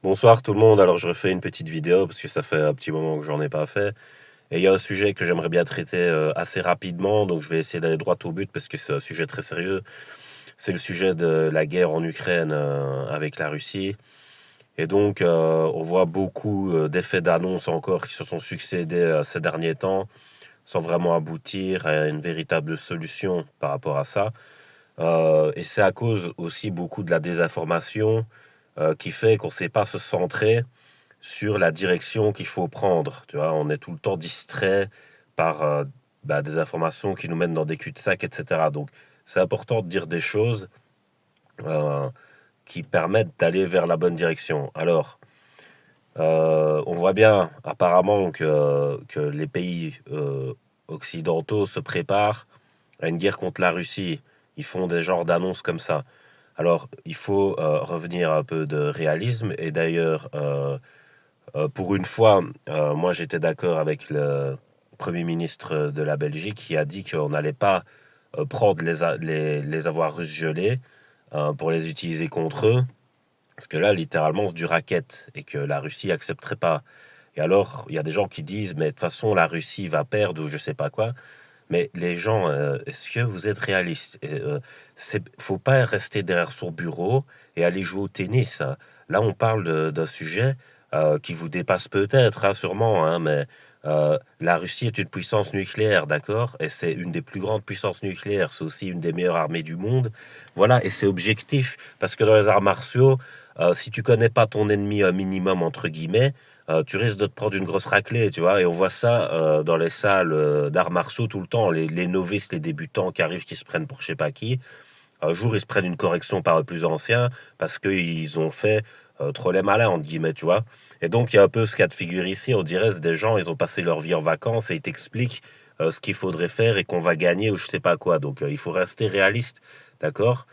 Bonsoir tout le monde, alors je refais une petite vidéo parce que ça fait un petit moment que j'en ai pas fait. Et il y a un sujet que j'aimerais bien traiter assez rapidement, donc je vais essayer d'aller droit au but parce que c'est un sujet très sérieux. C'est le sujet de la guerre en Ukraine avec la Russie. Et donc on voit beaucoup d'effets d'annonce encore qui se sont succédés ces derniers temps sans vraiment aboutir à une véritable solution par rapport à ça. Et c'est à cause aussi beaucoup de la désinformation qui fait qu'on ne sait pas se centrer sur la direction qu'il faut prendre. Tu vois, on est tout le temps distrait par des informations qui nous mènent dans des cul-de-sac, etc. Donc, c'est important de dire des choses euh, qui permettent d'aller vers la bonne direction. Alors, on voit bien apparemment que les pays occidentaux se préparent à une guerre contre la Russie. Ils font des genres d'annonces comme ça. Alors, il faut revenir à un peu de réalisme. Et d'ailleurs, pour une fois, moi j'étais d'accord avec le Premier ministre de la Belgique qui a dit qu'on n'allait pas prendre les avoirs russes gelés pour les utiliser contre eux. Parce que là, littéralement, c'est du racket et que la Russie accepterait pas. Et alors, il y a des gens qui disent, mais de toute façon, la Russie va perdre ou je sais pas quoi. Mais les gens, est-ce que vous êtes réalistes? Faut pas rester derrière son bureau et aller jouer au tennis, hein. Là, on parle d'un sujet qui vous dépasse peut-être, hein, sûrement, hein, mais la Russie est une puissance nucléaire, d'accord? Et c'est une des plus grandes puissances nucléaires. C'est aussi une des meilleures armées du monde. Voilà, et c'est objectif parce que dans les arts martiaux, si tu connais pas ton ennemi un minimum entre guillemets, tu risques de te prendre une grosse raclée, tu vois. Et on voit ça dans les salles d'arts martiaux tout le temps. Les novices, les débutants qui arrivent, qui se prennent pour je sais pas qui. Un jour, ils se prennent une correction par les plus anciens parce qu'ils ont fait trop les malins, entre guillemets, tu vois. Et donc, il y a un peu ce cas de figure ici. On dirait c'est des gens, ils ont passé leur vie en vacances et ils t'expliquent ce qu'il faudrait faire et qu'on va gagner ou je sais pas quoi. Donc, il faut rester réaliste, d'accord.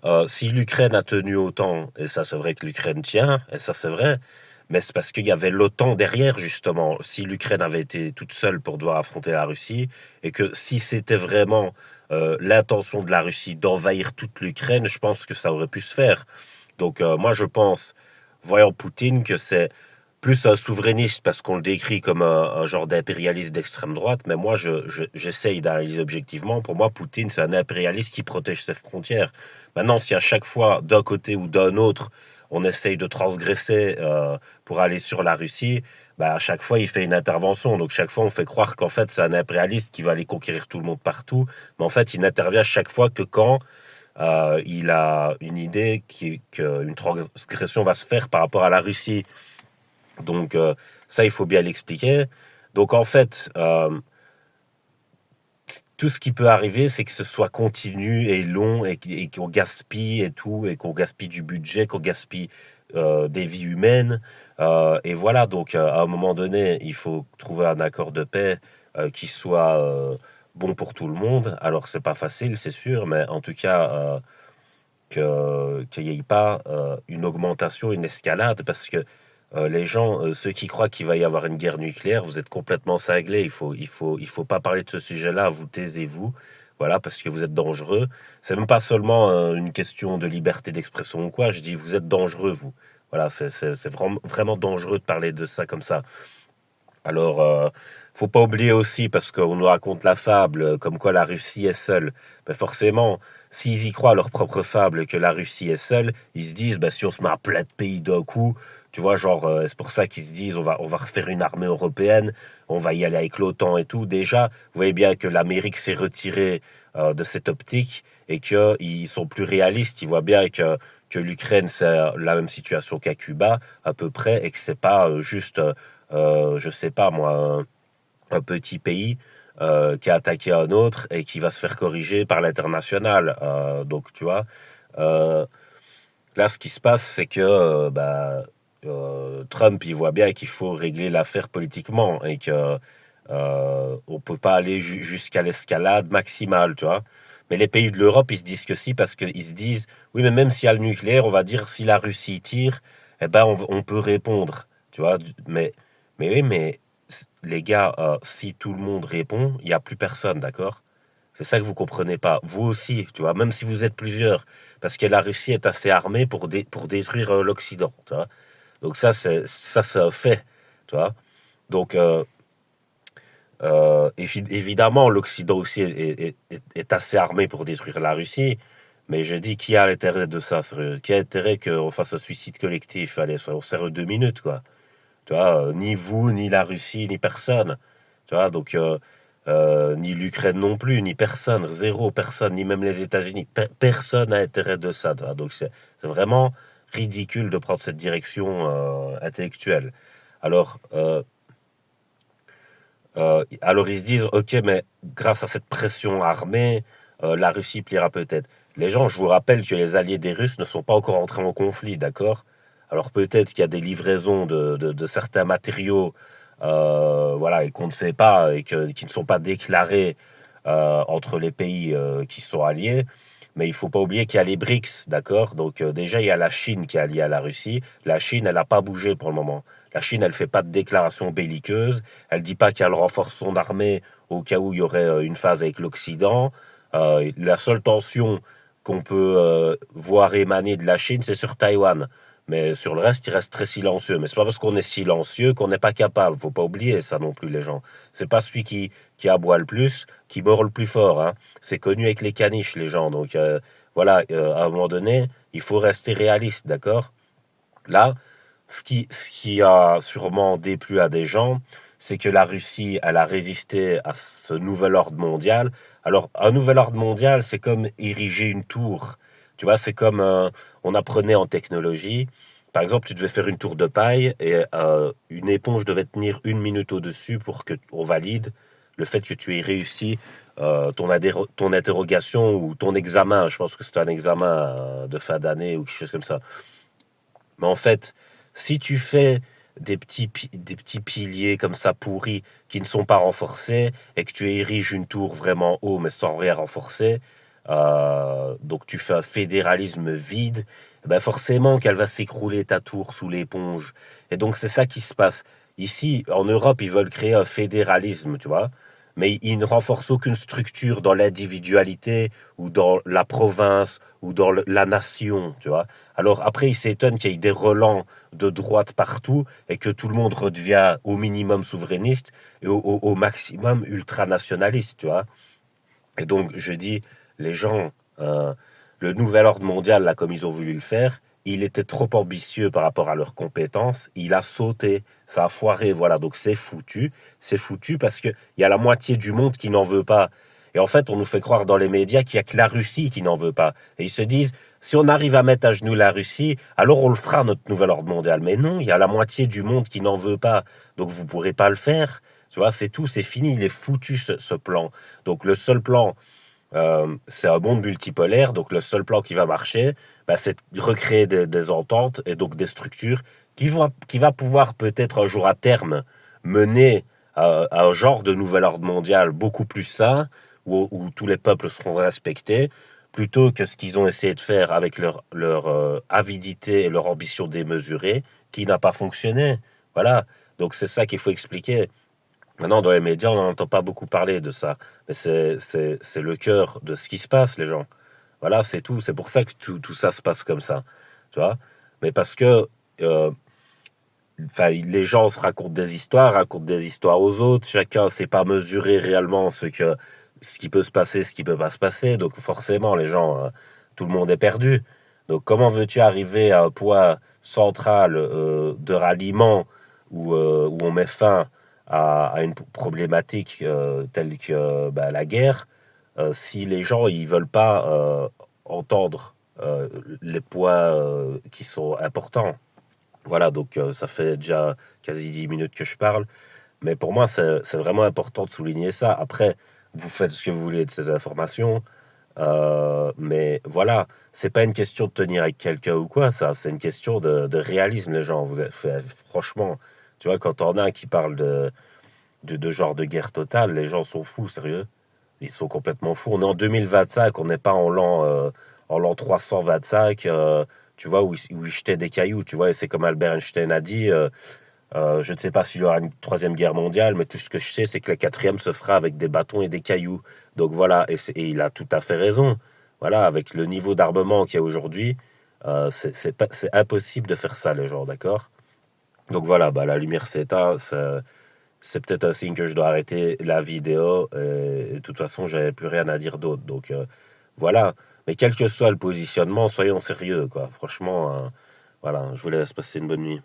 Euh, si l'Ukraine a tenu autant, et ça c'est vrai que l'Ukraine tient, et ça c'est vrai, mais c'est parce qu'il y avait l'OTAN derrière, justement. Si l'Ukraine avait été toute seule pour devoir affronter la Russie, et que si c'était vraiment l'intention de la Russie d'envahir toute l'Ukraine, je pense que ça aurait pu se faire. Donc moi je pense, voyant Poutine, que c'est plus un souverainiste parce qu'on le décrit comme un genre d'impérialiste d'extrême droite, mais moi j'essaye d'analyser objectivement. Pour moi, Poutine, c'est un impérialiste qui protège ses frontières. Maintenant, si à chaque fois, d'un côté ou d'un autre, on essaye de transgresser pour aller sur la Russie, bah, à chaque fois, il fait une intervention. Donc, chaque fois, on fait croire qu'en fait, c'est un impérialiste qui va aller conquérir tout le monde partout. Mais en fait, il n'intervient chaque fois que quand il a une idée qu'une transgression va se faire par rapport à la Russie. Donc, ça, il faut bien l'expliquer. Donc, en fait, tout ce qui peut arriver, c'est que ce soit continu et long et qu'on gaspille et tout, et qu'on gaspille du budget, qu'on gaspille des vies humaines. Et voilà, donc à un moment donné, il faut trouver un accord de paix qui soit bon pour tout le monde. Alors, c'est pas facile, c'est sûr, mais en tout cas, qu'il n'y ait pas une augmentation, une escalade, parce que les gens, ceux qui croient qu'il va y avoir une guerre nucléaire, vous êtes complètement cinglés. Il faut pas parler de ce sujet-là. Vous taisez-vous, voilà, parce que vous êtes dangereux. C'est même pas seulement une question de liberté d'expression ou quoi. Je dis, vous êtes dangereux, vous. Voilà, c'est vraiment, vraiment dangereux de parler de ça comme ça. Alors, faut pas oublier aussi, parce qu'on nous raconte la fable comme quoi la Russie est seule. Mais forcément, s'ils y croient à leur propre fable que la Russie est seule, ils se disent, bah, si on se met à plein de pays d'un coup, tu vois, genre, c'est pour ça qu'ils se disent, on va refaire une armée européenne, on va y aller avec l'OTAN et tout. Déjà, vous voyez bien que l'Amérique s'est retirée de cette optique et qu'ils sont plus réalistes. Ils voient bien que l'Ukraine, c'est la même situation qu'à Cuba, à peu près, et que c'est pas juste je sais pas moi, un petit pays qui a attaqué un autre et qui va se faire corriger par l'international. Donc, tu vois, euh, là, ce qui se passe, c'est que Trump, il voit bien qu'il faut régler l'affaire politiquement et que on peut pas aller jusqu'à l'escalade maximale, tu vois. Mais les pays de l'Europe, ils se disent que si, parce qu'ils se disent, oui, mais même s'il y a le nucléaire, on va dire, si la Russie tire, eh ben, on peut répondre, tu vois. Mais oui, mais les gars, si tout le monde répond, il n'y a plus personne, d'accord? C'est ça que vous comprenez pas. Vous aussi, tu vois, même si vous êtes plusieurs, parce que la Russie est assez armée pour détruire l'Occident, tu vois. Donc c'est un fait, tu vois. Donc évidemment, l'Occident aussi est assez armé pour détruire la Russie, mais je dis qui a l'intérêt de ça, sérieux? Qui a intérêt qu'on fasse un suicide collectif? Allez, soyons sérieux 2 minutes, quoi. Tu vois, ni vous, ni la Russie, ni personne. Tu vois, donc ni l'Ukraine non plus, ni personne, zéro personne, ni même les États-Unis. Personne n'a intérêt de ça. Tu vois. Donc c'est vraiment ridicule de prendre cette direction intellectuelle. Alors, alors ils se disent, ok, mais grâce à cette pression armée, la Russie pliera peut-être. Les gens, je vous rappelle que les alliés des Russes ne sont pas encore entrés en conflit, d'accord? Alors peut-être qu'il y a des livraisons de certains matériaux, voilà, et qu'on ne sait pas, qui ne sont pas déclarés entre les pays qui sont alliés. Mais il faut pas oublier qu'il y a les BRICS, d'accord? Donc déjà, il y a la Chine qui est alliée à la Russie. La Chine, elle n'a pas bougé pour le moment. La Chine, elle fait pas de déclaration belliqueuse. Elle dit pas qu'elle renforce son armée au cas où il y aurait une phase avec l'Occident. La seule tension qu'on peut voir émaner de la Chine, c'est sur Taïwan. Mais sur le reste, il reste très silencieux. Mais c'est pas parce qu'on est silencieux qu'on n'est pas capable. Faut pas oublier ça non plus, les gens. C'est pas celui qui aboie le plus, qui mord le plus fort, hein. C'est connu avec les caniches, les gens. Donc voilà, à un moment donné, il faut rester réaliste, d'accord? Là, ce qui a sûrement déplu à des gens, c'est que la Russie, elle a résisté à ce nouvel ordre mondial. Alors, un nouvel ordre mondial, c'est comme ériger une tour. Tu vois, c'est comme on apprenait en technologie. Par exemple, tu devais faire une tour de paille et une éponge devait tenir 1 minute au-dessus pour que on valide le fait que tu aies réussi ton interrogation ou ton examen. Je pense que c'était un examen de fin d'année ou quelque chose comme ça. Mais en fait, si tu fais des petits piliers comme ça pourris qui ne sont pas renforcés et que tu ériges une tour vraiment haut mais sans rien renforcer, donc tu fais un fédéralisme vide, ben forcément qu'elle va s'écrouler ta tour sous l'éponge. Et donc c'est ça qui se passe. Ici, en Europe, ils veulent créer un fédéralisme, tu vois, mais ils ne renforcent aucune structure dans l'individualité ou dans la province ou dans la nation, tu vois. Alors après, ils s'étonnent qu'il y ait des relents de droite partout et que tout le monde redevient au minimum souverainiste et au maximum ultranationaliste, tu vois. Et donc, je dis, les gens, le nouvel ordre mondial, là, comme ils ont voulu le faire, il était trop ambitieux par rapport à leurs compétences. Il a sauté, ça a foiré, voilà. Donc, c'est foutu. C'est foutu parce qu'il y a la moitié du monde qui n'en veut pas. Et en fait, on nous fait croire dans les médias qu'il n'y a que la Russie qui n'en veut pas. Et ils se disent, si on arrive à mettre à genoux la Russie, alors on le fera, notre nouvel ordre mondial. Mais non, il y a la moitié du monde qui n'en veut pas. Donc, vous ne pourrez pas le faire. Tu vois, c'est tout, c'est fini, il est foutu ce plan. Donc le seul plan, c'est un monde multipolaire, donc le seul plan qui va marcher, bah, c'est de recréer des ententes et donc des structures qui va pouvoir peut-être un jour à terme mener à un genre de nouvel ordre mondial beaucoup plus sain, où tous les peuples seront respectés, plutôt que ce qu'ils ont essayé de faire avec leur avidité et leur ambition démesurée, qui n'a pas fonctionné. Voilà, donc c'est ça qu'il faut expliquer. Maintenant, dans les médias, on n'entend pas beaucoup parler de ça. Mais c'est le cœur de ce qui se passe, les gens. Voilà, c'est tout. C'est pour ça que tout ça se passe comme ça. Tu vois? Mais parce que euh, enfin, les gens se racontent des histoires aux autres. Chacun ne sait pas mesurer réellement ce qui peut se passer, ce qui peut pas se passer. Donc forcément, les gens, tout le monde est perdu. Donc comment veux-tu arriver à un point central de ralliement où on met fin à une problématique telle que bah, la guerre, si les gens ils veulent pas entendre les points qui sont importants. Voilà, donc ça fait déjà quasi 10 minutes que je parle. Mais pour moi, c'est vraiment important de souligner ça. Après, vous faites ce que vous voulez de ces informations. Mais voilà, c'est pas une question de tenir avec quelqu'un ou quoi, ça. C'est une question de réalisme, les gens. Franchement, tu vois, quand on a un qui parle de genre de guerre totale, les gens sont fous, sérieux. Ils sont complètement fous. On est en 2025, on n'est pas en l'an 325, tu vois, où ils jetaient des cailloux, tu vois. Et c'est comme Albert Einstein a dit, Je ne sais pas s'il y aura une troisième guerre mondiale, mais tout ce que je sais, c'est que la quatrième se fera avec des bâtons et des cailloux. Donc voilà, et il a tout à fait raison. Voilà, avec le niveau d'armement qu'il y a aujourd'hui, c'est impossible de faire ça, les gens, d'accord? Donc voilà, bah, la lumière s'éteint, c'est peut-être un signe que je dois arrêter la vidéo. Et de toute façon, j'avais plus rien à dire d'autre. Donc voilà. Mais quel que soit le positionnement, soyons sérieux, quoi. Franchement, voilà, je vous laisse passer une bonne nuit.